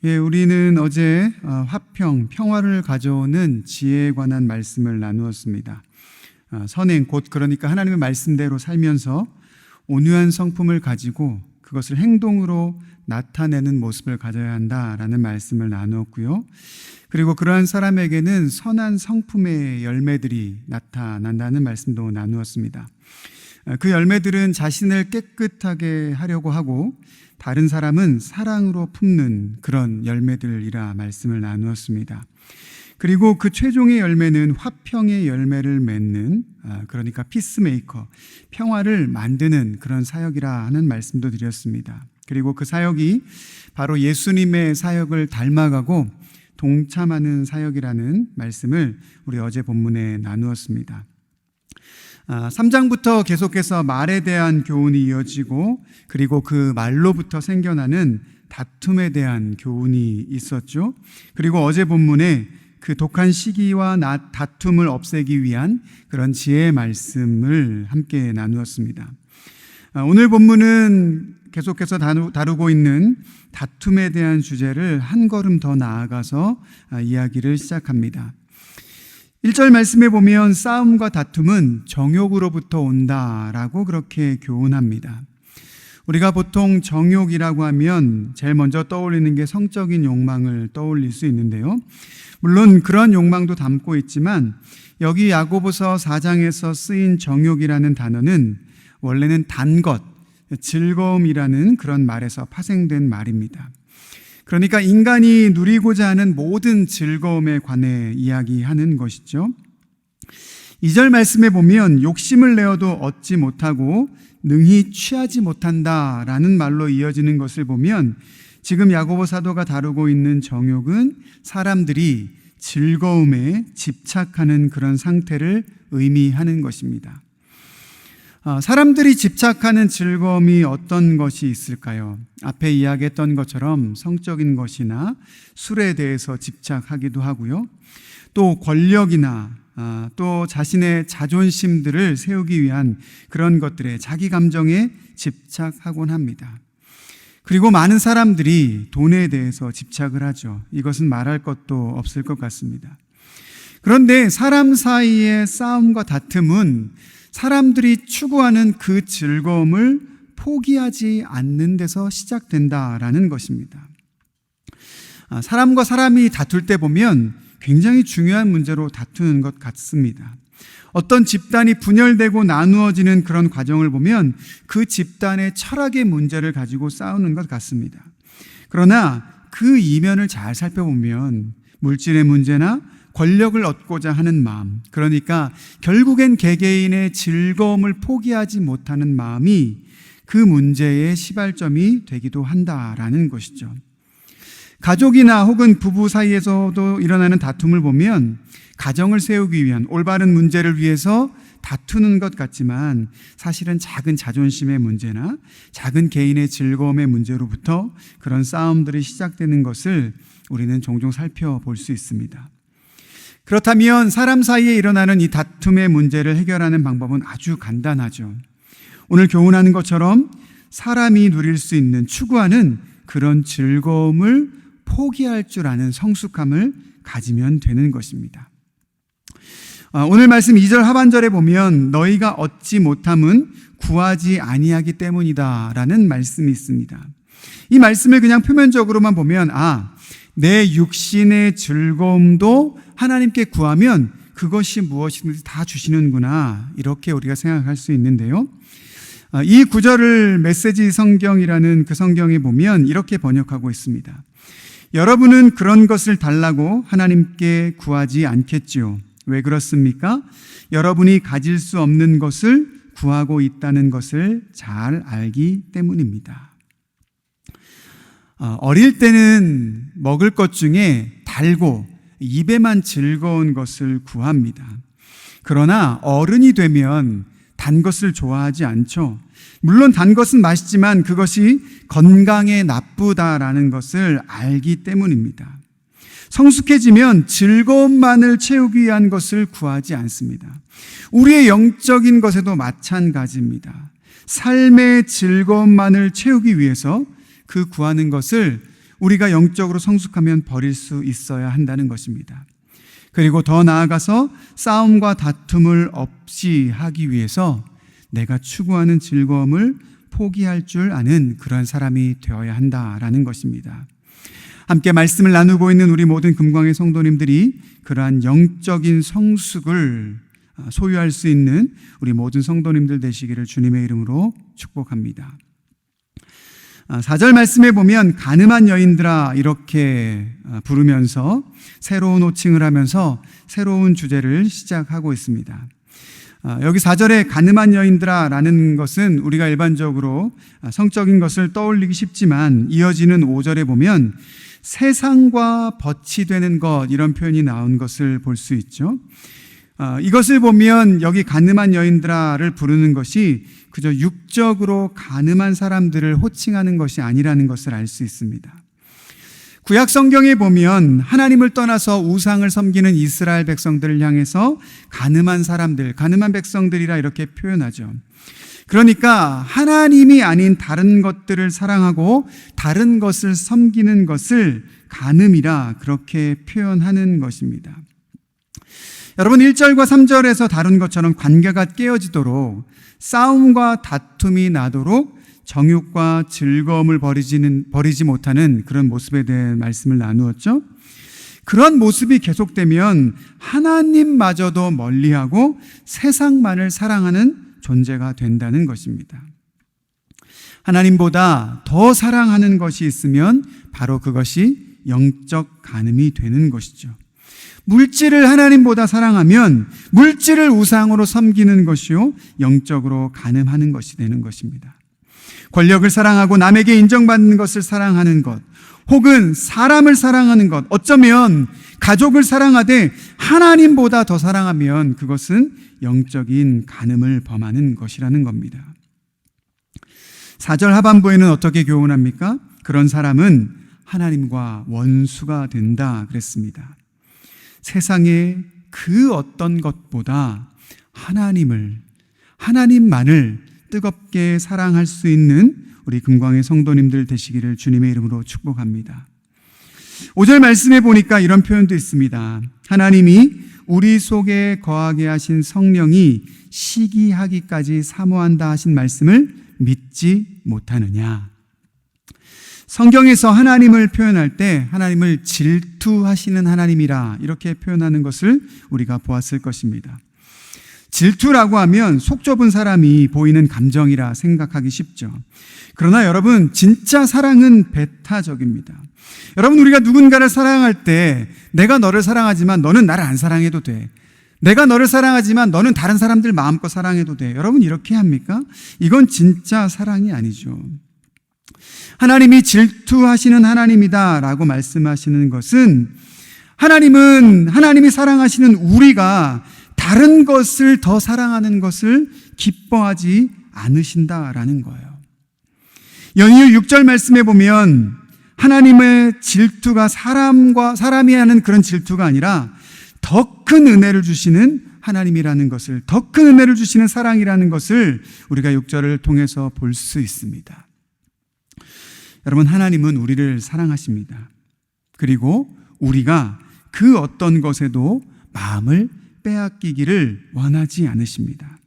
우리는 어제 평화를 가져오는 지혜에 관한 말씀을 나누었습니다. 선행, 곧 그러니까 하나님의 말씀대로 살면서 온유한 성품을 가지고 그것을 행동으로 나타내는 모습을 가져야 한다라는 말씀을 나누었고요. 그리고 그러한 사람에게는 선한 성품의 열매들이 나타난다는 말씀도 나누었습니다. 그 열매들은 자신을 깨끗하게 하려고 하고 다른 사람은 사랑으로 품는 그런 열매들이라 말씀을 나누었습니다. 그리고 그 최종의 열매는 화평의 열매를 맺는, 그러니까 피스메이커, 평화를 만드는 그런 사역이라 하는 말씀도 드렸습니다. 그리고 그 사역이 바로 예수님의 사역을 닮아가고 동참하는 사역이라는 말씀을 우리 어제 본문에 나누었습니다. 3장부터 계속해서 말에 대한 교훈이 이어지고 그리고 그 말로부터 생겨나는 다툼에 대한 교훈이 있었죠. 그리고 어제 본문에 그 독한 시기와 다툼을 없애기 위한 그런 지혜의 말씀을 함께 나누었습니다. 오늘 본문은 계속해서 다루고 있는 다툼에 대한 주제를 한 걸음 더 나아가서 이야기를 시작합니다. 1절 말씀에 보면 싸움과 다툼은 정욕으로부터 온다라고 그렇게 교훈합니다. 우리가 보통 정욕이라고 하면 제일 먼저 떠올리는 게 성적인 욕망을 떠올릴 수 있는데요. 물론 그런 욕망도 담고 있지만 여기 야고보서 4장에서 쓰인 정욕이라는 단어는 원래는 단 것, 즐거움이라는 그런 말에서 파생된 말입니다. 그러니까 인간이 누리고자 하는 모든 즐거움에 관해 이야기하는 것이죠. 2절 말씀에 보면 욕심을 내어도 얻지 못하고 능히 취하지 못한다라는 말로 이어지는 것을 보면 지금 야고보 사도가 다루고 있는 정욕은 사람들이 즐거움에 집착하는 그런 상태를 의미하는 것입니다. 사람들이 집착하는 즐거움이 어떤 것이 있을까요? 앞에 이야기했던 것처럼 성적인 것이나 술에 대해서 집착하기도 하고요. 또 권력이나 또 자신의 자존심들을 세우기 위한 그런 것들에 자기 감정에 집착하곤 합니다. 그리고 많은 사람들이 돈에 대해서 집착을 하죠. 이것은 말할 것도 없을 것 같습니다. 그런데 사람 사이의 싸움과 다툼은 사람들이 추구하는 그 즐거움을 포기하지 않는 데서 시작된다라는 것입니다. 사람과 사람이 다툴 때 보면 굉장히 중요한 문제로 다투는 것 같습니다. 어떤 집단이 분열되고 나누어지는 그런 과정을 보면 그 집단의 철학의 문제를 가지고 싸우는 것 같습니다. 그러나 그 이면을 잘 살펴보면 물질의 문제나 권력을 얻고자 하는 마음, 그러니까 결국엔 개개인의 즐거움을 포기하지 못하는 마음이 그 문제의 시발점이 되기도 한다라는 것이죠. 가족이나 혹은 부부 사이에서도 일어나는 다툼을 보면 가정을 세우기 위한 올바른 문제를 위해서 다투는 것 같지만 사실은 작은 자존심의 문제나 작은 개인의 즐거움의 문제로부터 그런 싸움들이 시작되는 것을 우리는 종종 살펴볼 수 있습니다. 그렇다면 사람 사이에 일어나는 이 다툼의 문제를 해결하는 방법은 아주 간단하죠. 오늘 교훈하는 것처럼 사람이 누릴 수 있는 추구하는 그런 즐거움을 포기할 줄 아는 성숙함을 가지면 되는 것입니다. 오늘 말씀 2절 하반절에 보면 너희가 얻지 못함은 구하지 아니하기 때문이다 라는 말씀이 있습니다. 이 말씀을 그냥 표면적으로만 보면 내 육신의 즐거움도 하나님께 구하면 그것이 무엇이든지 다 주시는구나, 이렇게 우리가 생각할 수 있는데요. 이 구절을 메시지 성경이라는 그 성경에 보면 이렇게 번역하고 있습니다. 여러분은 그런 것을 달라고 하나님께 구하지 않겠지요. 왜 그렇습니까? 여러분이 가질 수 없는 것을 구하고 있다는 것을 잘 알기 때문입니다. 어릴 때는 먹을 것 중에 달고 입에만 즐거운 것을 구합니다. 그러나 어른이 되면 단 것을 좋아하지 않죠. 물론 단 것은 맛있지만 그것이 건강에 나쁘다라는 것을 알기 때문입니다. 성숙해지면 즐거움만을 채우기 위한 것을 구하지 않습니다. 우리의 영적인 것에도 마찬가지입니다. 삶의 즐거움만을 채우기 위해서 그 구하는 것을 우리가 영적으로 성숙하면 버릴 수 있어야 한다는 것입니다. 그리고 더 나아가서 싸움과 다툼을 없이 하기 위해서 내가 추구하는 즐거움을 포기할 줄 아는 그런 사람이 되어야 한다라는 것입니다. 함께 말씀을 나누고 있는 우리 모든 금광의 성도님들이 그러한 영적인 성숙을 소유할 수 있는 우리 모든 성도님들 되시기를 주님의 이름으로 축복합니다. 4절 말씀에 보면 가늠한 여인들아 이렇게 부르면서 새로운 호칭을 하면서 새로운 주제를 시작하고 있습니다. 여기 4절에 가늠한 여인들아 라는 것은 우리가 일반적으로 성적인 것을 떠올리기 쉽지만 이어지는 5절에 보면 세상과 벗이 되는 것 이런 표현이 나온 것을 볼 수 있죠. 이것을 보면 여기 가늠한 여인들아를 부르는 것이 그저 육적으로 가늠한 사람들을 호칭하는 것이 아니라는 것을 알 수 있습니다. 구약 성경에 보면 하나님을 떠나서 우상을 섬기는 이스라엘 백성들을 향해서 가늠한 사람들, 가늠한 백성들이라 이렇게 표현하죠. 그러니까 하나님이 아닌 다른 것들을 사랑하고 다른 것을 섬기는 것을 간음이라 그렇게 표현하는 것입니다. 여러분 1절과 3절에서 다룬 것처럼 관계가 깨어지도록 싸움과 다툼이 나도록 정욕과 즐거움을 버리지 못하는 그런 모습에 대해 말씀을 나누었죠. 그런 모습이 계속되면 하나님마저도 멀리하고 세상만을 사랑하는 존재가 된다는 것입니다. 하나님보다 더 사랑하는 것이 있으면 바로 그것이 영적 간음이 되는 것이죠. 물질을 하나님보다 사랑하면 물질을 우상으로 섬기는 것이요 영적으로 간음하는 것이 되는 것입니다. 권력을 사랑하고 남에게 인정받는 것을 사랑하는 것, 혹은 사람을 사랑하는 것, 어쩌면 가족을 사랑하되 하나님보다 더 사랑하면 그것은 영적인 간음을 범하는 것이라는 겁니다. 4절 하반부에는 어떻게 교훈합니까? 그런 사람은 하나님과 원수가 된다 그랬습니다. 세상에 그 어떤 것보다 하나님만을 뜨겁게 사랑할 수 있는 우리 금광의 성도님들 되시기를 주님의 이름으로 축복합니다. 5절 말씀에 보니까 이런 표현도 있습니다. 하나님이 우리 속에 거하게 하신 성령이 시기하기까지 사모한다 하신 말씀을 믿지 못하느냐. 성경에서 하나님을 표현할 때 하나님을 질투하시는 하나님이라 이렇게 표현하는 것을 우리가 보았을 것입니다. 질투라고 하면 속 좁은 사람이 보이는 감정이라 생각하기 쉽죠. 그러나 여러분, 진짜 사랑은 배타적입니다. 여러분, 우리가 누군가를 사랑할 때 내가 너를 사랑하지만 너는 나를 안 사랑해도 돼. 내가 너를 사랑하지만 너는 다른 사람들 마음껏 사랑해도 돼. 여러분, 이렇게 합니까? 이건 진짜 사랑이 아니죠. 하나님이 질투하시는 하나님이다라고 말씀하시는 것은 하나님이 사랑하시는 우리가 다른 것을 더 사랑하는 것을 기뻐하지 않으신다라는 거예요. 연이어 6절 말씀에 보면 하나님의 질투가 사람이 하는 그런 질투가 아니라 더 큰 은혜를 주시는 하나님이라는 것을, 더 큰 은혜를 주시는 사랑이라는 것을 우리가 6절을 통해서 볼 수 있습니다. 여러분, 하나님은 우리를 사랑하십니다. 그리고 우리가 그 어떤 것에도 마음을 빼앗기기를 원하지 않으십니다.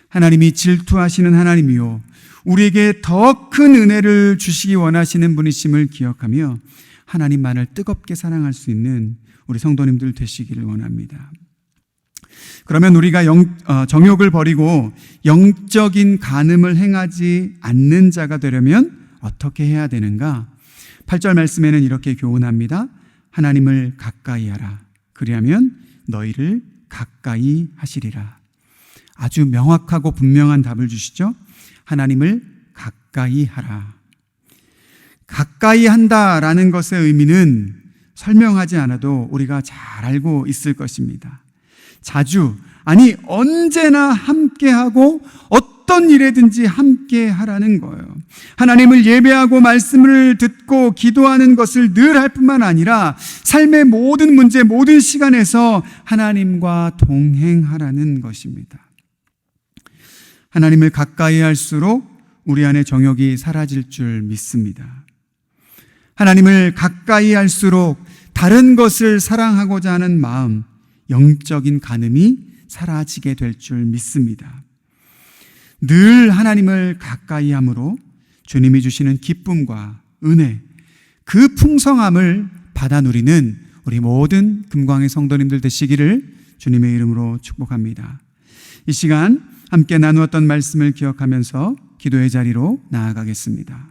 하나님이 질투하시는 하나님이요, 우리에게 더 큰 은혜를 주시기 원하시는 분이심을 기억하며 하나님만을 뜨겁게 사랑할 수 있는 우리 성도님들 되시기를 원합니다. 그러면 우리가 정욕을 버리고 영적인 간음을 행하지 않는 자가 되려면 어떻게 해야 되는가? 8절 말씀에는 이렇게 교훈합니다. 하나님을 가까이 하라. 그리하면 너희를 가까이 하시리라. 아주 명확하고 분명한 답을 주시죠. 하나님을 가까이 하라. 가까이 한다라는 것의 의미는 설명하지 않아도 우리가 잘 알고 있을 것입니다. 자주, 아니 언제나 함께하고 어떤 일에든지 함께 하라는 거예요. 하나님을 예배하고 말씀을 듣고 기도하는 것을 늘 할 뿐만 아니라 삶의 모든 문제, 모든 시간에서 하나님과 동행하라는 것입니다. 하나님을 가까이 할수록 우리 안에 정욕이 사라질 줄 믿습니다. 하나님을 가까이 할수록 다른 것을 사랑하고자 하는 마음, 영적인 간음이 사라지게 될 줄 믿습니다. 늘 하나님을 가까이 함으로 주님이 주시는 기쁨과 은혜, 그 풍성함을 받아 누리는 우리 모든 금광의 성도님들 되시기를 주님의 이름으로 축복합니다. 이 시간 함께 나누었던 말씀을 기억하면서 기도의 자리로 나아가겠습니다.